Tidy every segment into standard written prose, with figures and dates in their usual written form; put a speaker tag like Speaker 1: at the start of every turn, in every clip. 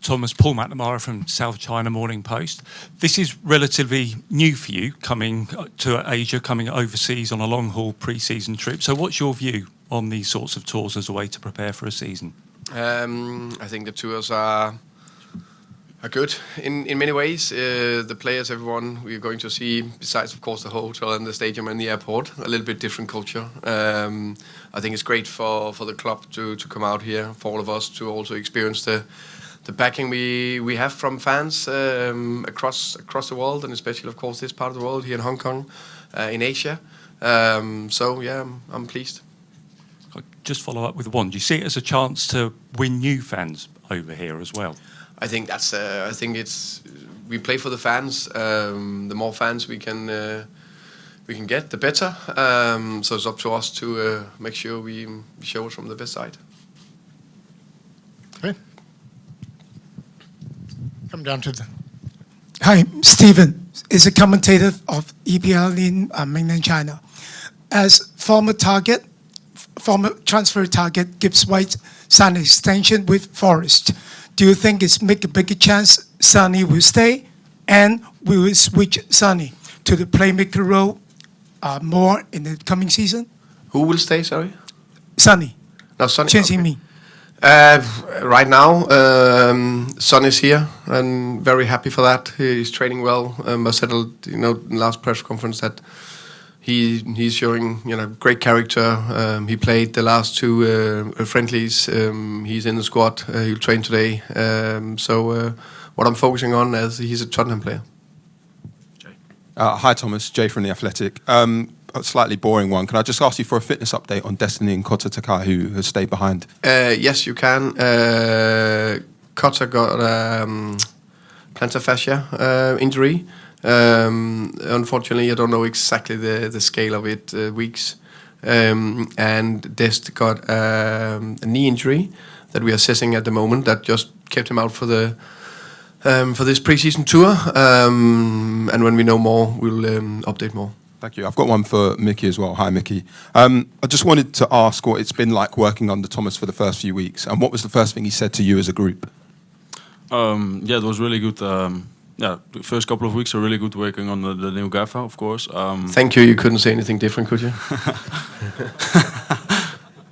Speaker 1: Thomas, Paul McNamara from South China Morning Post. This is relatively new for you, coming to Asia, coming overseas on a long-haul pre-season trip. So what's your view on these sorts of tours as a way to prepare for a season?
Speaker 2: I think the tours are good in many ways. The players, everyone we're going to see, besides of course the hotel and the stadium and the airport, a little bit different culture. I think it's great for the club to come out here, for all of us to also experience the backing we have from fans across the world, and especially of course this part of the world here in Hong Kong, in Asia. So yeah, I'm pleased.
Speaker 1: I'll just follow up with one. Do you see it as a chance to win new fans over here as well?
Speaker 2: I think that's. I think it's. We play for the fans. The more fans we can get, the better. So it's up to us to make sure we show it from the best side.
Speaker 3: Okay. Come down to the.
Speaker 4: Hi, Stephen is a commentator of EPL in mainland China. As former transfer target Gibbs White signed an extension with Forest. Do you think it's make a bigger chance Sonny will stay, and we will switch Sonny to the playmaker role more in the coming season?
Speaker 2: Who will stay? Sorry.
Speaker 4: Sonny.
Speaker 2: No, Sonny.
Speaker 4: Changing
Speaker 2: okay.
Speaker 4: me.
Speaker 2: Right now, Son is here, and very happy for that. He's training well. I said, in the last press conference that he's showing, great character. He played the last two friendlies. He's in the squad. He'll train today. So what I'm focusing on is he's a Tottenham player.
Speaker 5: Hi, Thomas. Jay from The Athletic. A slightly boring one. Can I just ask you for a fitness update on Destiny and Kota Takai, who has stayed behind?
Speaker 2: Yes, you can. Kota got plantar fascia injury. Unfortunately, I don't know exactly the scale of it, weeks. And Dest got a knee injury that we are assessing at the moment that just kept him out for this preseason tour. And when we know more, we'll update more.
Speaker 5: Thank you. I've got one for Micky as well. Hi, Micky. I just wanted to ask what it's been like working under Thomas for the first few weeks, and what was the first thing he said to you as a group?
Speaker 6: Yeah, it was really good. The first couple of weeks are really good working on the new gaffer, of course.
Speaker 2: Thank you. You couldn't say anything different, could you?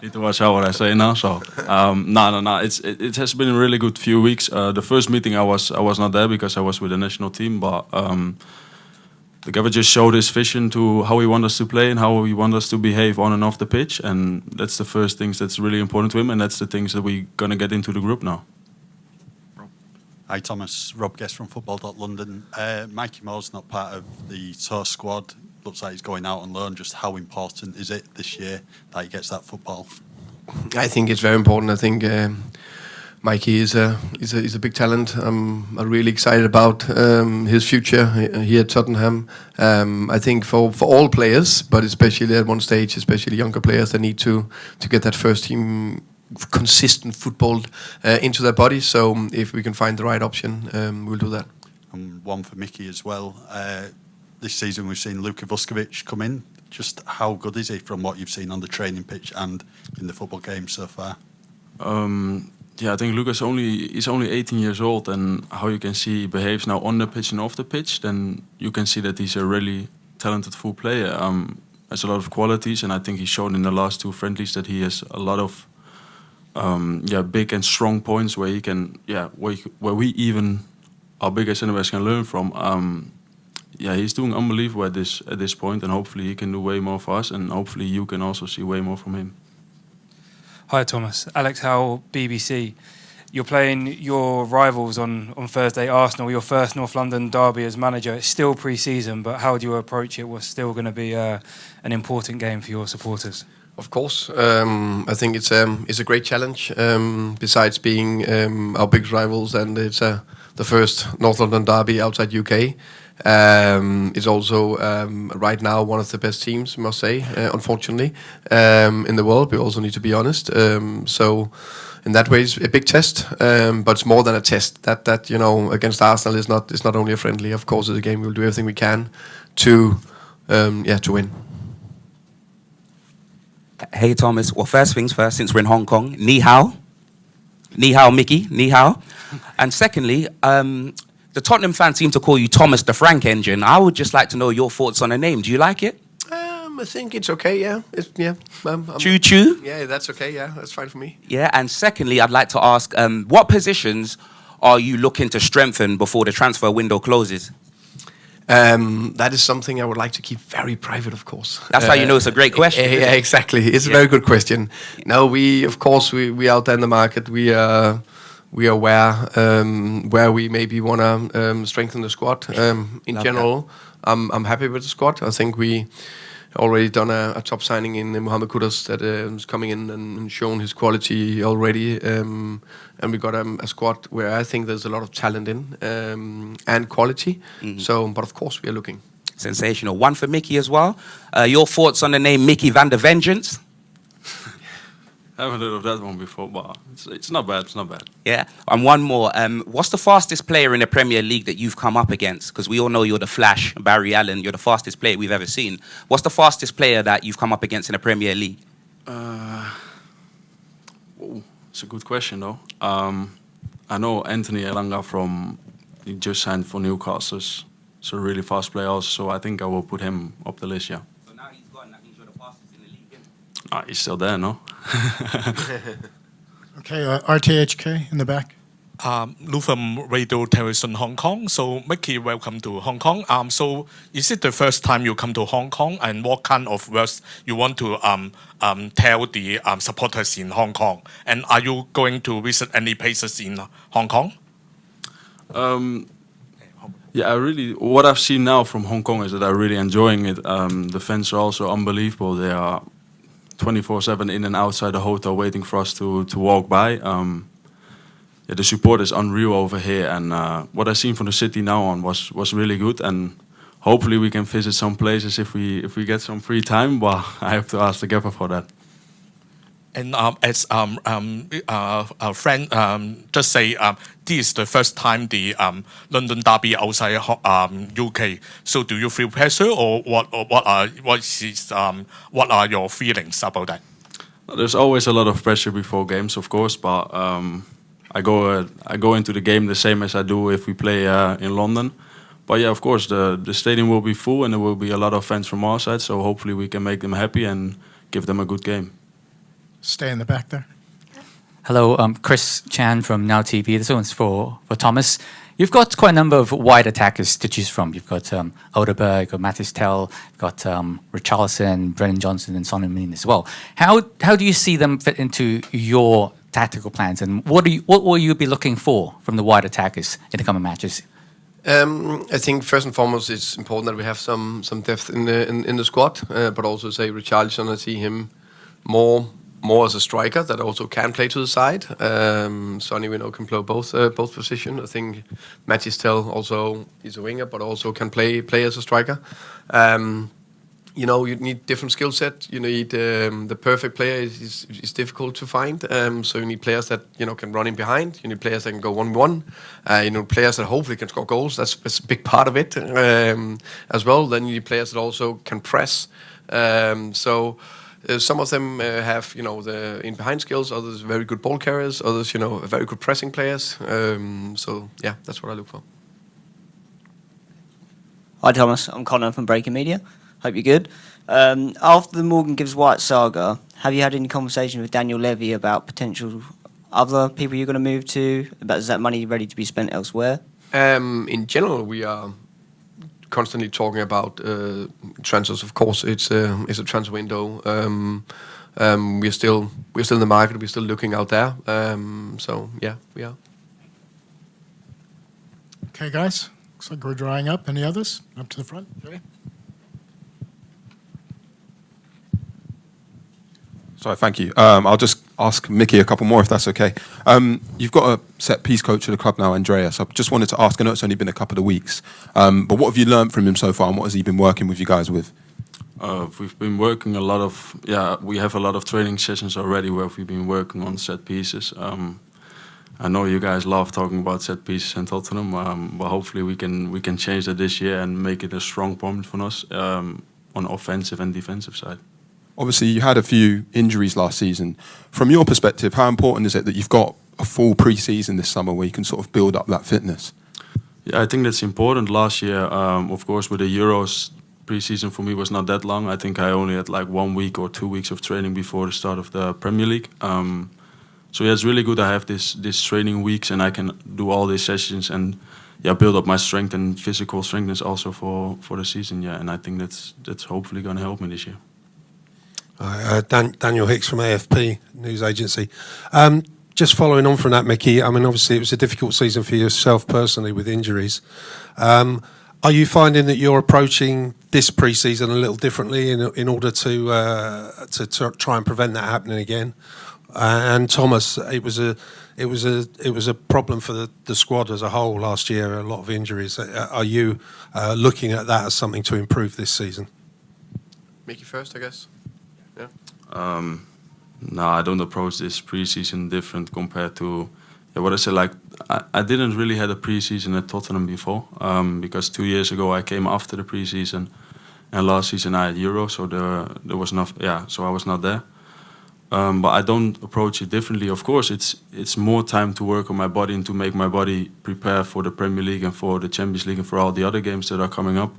Speaker 6: Need to watch out what I say now. So no. It has been a really good few weeks. The first meeting I was not there because I was with the national team, but the gaffer just showed his vision to how he wants us to play and how he wants us to behave on and off the pitch, and that's the first things that's really important to him, and that's the things that we're gonna get into the group now.
Speaker 7: Hi Thomas, Rob Guest from Football.London. Micky Moore's not part of the tour squad. Looks like he's going out on loan. Just how important is it this year that he gets that football?
Speaker 2: I think it's very important. I think Micky is a big talent. I'm really excited about his future here at Tottenham. I think for all players, but especially at one stage, especially younger players, they need to get that first team consistent football into their body. So if we can find the right option, we'll do that.
Speaker 7: And one for Micky as well. This season we've seen Luka Vuskovic come in. Just how good is he from what you've seen on the training pitch and in the football game so far?
Speaker 6: Yeah, I think Luka's only 18 years old, and how you can see he behaves now on the pitch and off the pitch, then you can see that he's a really talented full player. Has a lot of qualities, and I think he's shown in the last two friendlies that he has a lot of big and strong points where he can, where we even our biggest centre-backs can learn from. He's doing unbelievable at this point, and hopefully he can do way more for us, and hopefully you can also see way more from him.
Speaker 8: Hi Thomas, Alex Howell, BBC. You're playing your rivals on Thursday, Arsenal, your first North London derby as manager. It's still pre-season, but how do you approach it? What's still going to be an important game for your supporters?
Speaker 2: Of course, I think it's a great challenge. Besides being our big rivals, and it's the first North London derby outside UK. It's also right now one of the best teams, I must say, unfortunately, in the world. We also need to be honest. So in that way, it's a big test, but it's more than a test. That against Arsenal is not only a friendly. Of course, it's a game. We'll do everything we can to win.
Speaker 9: Hey Thomas. Well, first things first. Since we're in Hong Kong, ni hao.
Speaker 3: Ni hao, Micky. Ni hao. And secondly, the Tottenham fans seem to call you Thomas the Frank Engine. I would just like to know your thoughts on the name. Do you like it?
Speaker 2: I think it's okay. Yeah,
Speaker 3: Choo choo.
Speaker 2: Yeah, that's okay. Yeah, that's fine for me.
Speaker 3: Yeah. And secondly, I'd like to ask, what positions are you looking to strengthen before the transfer window closes?
Speaker 2: That is something I would like to keep very private, of course.
Speaker 3: That's how you know it's a great question.
Speaker 2: Yeah, exactly. It's a very good question. No, we out there in the market. We are aware where we maybe want to strengthen the squad. In general, I'm happy with the squad. I think we already done a top signing in Mohamed Kudus that is coming in and shown his quality already. And we got a squad where I think there's a lot of talent in and quality. So, but of course, we are looking.
Speaker 3: Sensational. One for Micky as well. Your thoughts on the name Micky van der Vengeance?
Speaker 6: I haven't heard of that one before, but it's not bad. It's not bad.
Speaker 3: Yeah. And one more. What's the fastest player in the Premier League that you've come up against? Because we all know you're the Flash, Barry Allen. You're the fastest player we've ever seen. What's the fastest player that you've come up against in the Premier League?
Speaker 6: It's a good question, though. I know Anthony Elanga he just signed for Newcastle. So a really fast player also. So I think I will put him up the list, yeah.
Speaker 3: So now he's gone. That means you're the fastest in the league, isn't it?
Speaker 6: He's still there, no?
Speaker 9: Okay, RTHK in the back.
Speaker 10: Lou from Radio Television Hong Kong. So, Micky, welcome to Hong Kong. So, is it the first time you come to Hong Kong, and what kind of words you want to tell the supporters in Hong Kong? And are you going to visit any places in Hong Kong?
Speaker 6: Yeah, what I've seen now from Hong Kong is that I'm really enjoying it. The fans are also unbelievable. They are 24/7 in and outside the hotel waiting for us to walk by. The support is unreal over here, and what I've seen from the city now on was really good. And hopefully we can visit some places if we get some free time. But I have to ask the gaffer for that.
Speaker 10: And as a friend just say, this is the first time the London Derby outside UK. So do you feel pressure, or what are your feelings about that?
Speaker 6: There's always a lot of pressure before games, of course, but I go into the game the same as I do if we play in London. But yeah, of course, the stadium will be full and there will be a lot of fans from our side. So hopefully we can make them happy and give them a good game.
Speaker 9: Stay in the back there.
Speaker 11: Hello, Chris Chan from Now TV. This one's for Thomas. You've got quite a number of wide attackers to choose from. You've got Odeberg, you've got Mathis Tel, you've got Richarlison, Brennan Johnson, and Son Heung-min as well. How do you see them fit into your tactical plans, and what will you be looking for from the wide attackers in the coming matches?
Speaker 2: I think first and foremost, it's important that we have some depth in the squad, but also say Richarlison. I see him more as a striker that also can play to the side. Sonny, we know, can play both positions. I think Mathis Tel also is a winger, but also can play as a striker. You need different skill set. You need the perfect player is difficult to find. So you need players that can run in behind. You need players that can go 1-1. You need players that hopefully can score goals. That's a big part of it as well. Then you need players that also can press. Some of them have the in behind skills. Others very good ball carriers. Others very good pressing players. So yeah, that's what I look for.
Speaker 12: Hi Thomas, I'm Connor from Breaking Media. Hope you're good. After the Morgan Gibbs White saga, have you had any conversation with Daniel Levy about potential other people you're going to move to? Is that money ready to be spent elsewhere? In
Speaker 2: general, we are constantly talking about transfers. Of course, it's a transfer window. We're still in the market. We're still looking out there. So yeah, we are.
Speaker 9: Okay, guys. Looks like we're drying up. Any others? Up to the front. Jay?
Speaker 5: Sorry, thank you. I'll just ask Micky a couple more if that's okay. You've got a set piece coach at the club now, Andreas. I just wanted to ask, I know it's only been a couple of weeks, but what have you learned from him so far, and what has he been working with you guys with?
Speaker 6: We've been working we have a lot of training sessions already where we've been working on set pieces. I know you guys love talking about set pieces in Tottenham, but hopefully we can change that this year and make it a strong point for us on offensive and defensive side.
Speaker 5: Obviously, you had a few injuries last season. From your perspective, how important is it that you've got a full pre-season this summer where you can sort of build up that fitness?
Speaker 6: Yeah, I think that's important. Last year, of course, with the Euros, pre-season for me was not that long. I think I only had like 1 week or 2 weeks of training before the start of the Premier League. So yeah, it's really good I have this training weeks and I can do all these sessions and build up my strength and physical strengthness also for the season. Yeah, and I think that's hopefully going to help me this year.
Speaker 13: Daniel Hicks from AFP News Agency. Just following on from that, Micky, I mean, obviously it was a difficult season for yourself personally with injuries. Are you finding that you're approaching this pre-season a little differently in order to try and prevent that happening again? And Thomas, it was a problem for the squad as a whole last year. A lot of injuries. Are you looking at that as something to improve this season?
Speaker 2: Micky first, I guess. Yeah.
Speaker 6: No, I don't approach this pre-season different compared to what I said. Like I didn't really had a pre-season at Tottenham before because 2 years ago I came after the pre-season, and last season I had Euro, so there was not. Yeah, so I was not there. But I don't approach it differently. Of course, it's more time to work on my body and to make my body prepare for the Premier League and for the Champions League and for all the other games that are coming up.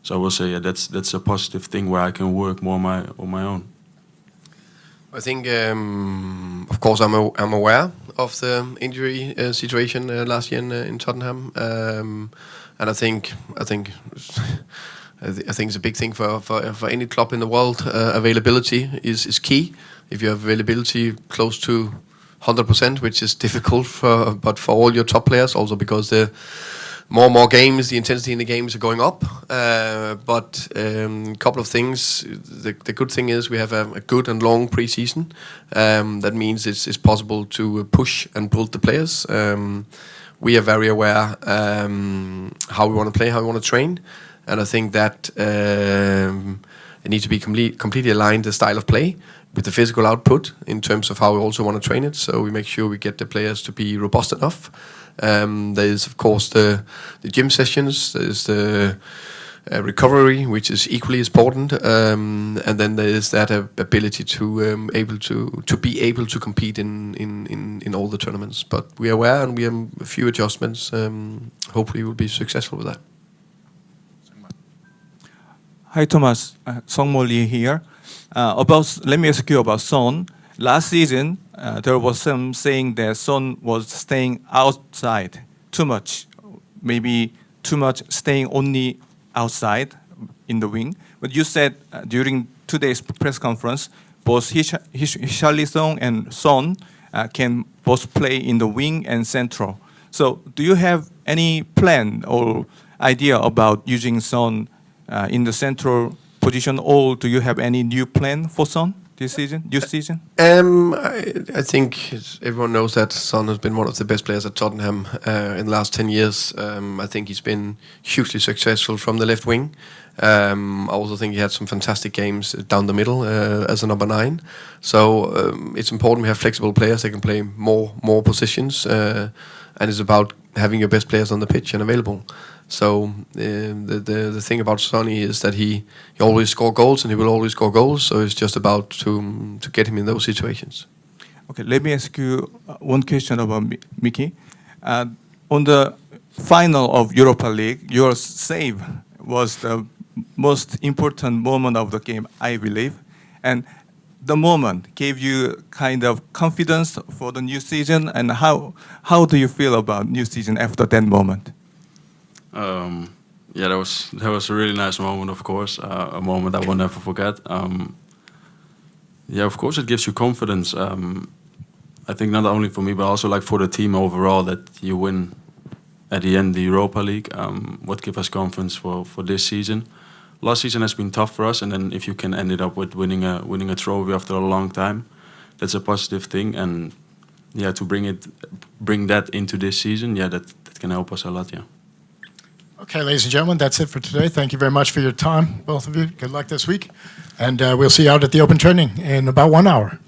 Speaker 6: So I will say that's a positive thing where I can work more on my own.
Speaker 2: I think, of course, I'm aware of the injury situation last year in Tottenham, and I think it's a big thing for any club in the world. Availability is key. If you have availability close to 100%, which is difficult but for all your top players, also because the more and more games, the intensity in the games are going up. But a couple of things. The good thing is we have a good and long pre-season. That means it's possible to push and build the players. We are very aware how we want to play, how we want to train. And I think that it needs to be completely aligned, the style of play, with the physical output in terms of how we also want to train it. So we make sure we get the players to be robust enough. There is, of course, the gym sessions. There's the recovery, which is equally as important. And then there is that ability to be able to compete in all the tournaments. But we are aware and we have a few adjustments. Hopefully we'll be successful with that.
Speaker 14: Hi, Thomas. Songmo Lee here. Let me ask you about Son. Last season, there was some saying that Son was staying outside too much, maybe too much staying only outside in the wing. But you said during today's press conference, both Richarlison and Son can both play in the wing and central. So do you have any plan or idea about using Son in the central position, or do you have any new plan for Son this season?
Speaker 2: I think everyone knows that Son has been one of the best players at Tottenham in the last 10 years. I think he's been hugely successful from the left wing. I also think he had some fantastic games down the middle as a number 9. So it's important we have flexible players that can play more positions, and it's about having your best players on the pitch and available. So the thing about Sonny is that he always score goals and he will always score goals. So it's just about to get him in those situations.
Speaker 14: Okay, let me ask you one question about Micky. On the final of Europa League, your save was the most important moment of the game, I believe, and the moment gave you kind of confidence for the new season. And how do you feel about new season after that moment?
Speaker 6: That was a really nice moment, of course, a moment I will never forget. Of course it gives you confidence. I think not only for me, but also like for the team overall, that you win at the end the Europa League. What gives us confidence for this season? Last season has been tough for us, and then if you can end it up with winning a trophy after a long time, that's a positive thing. And to bring that into this season, that can help us a lot.
Speaker 9: Okay, ladies and gentlemen, that's it for today. Thank you very much for your time, both of you. Good luck this week. And we'll see you out at the open training in about 1 hour.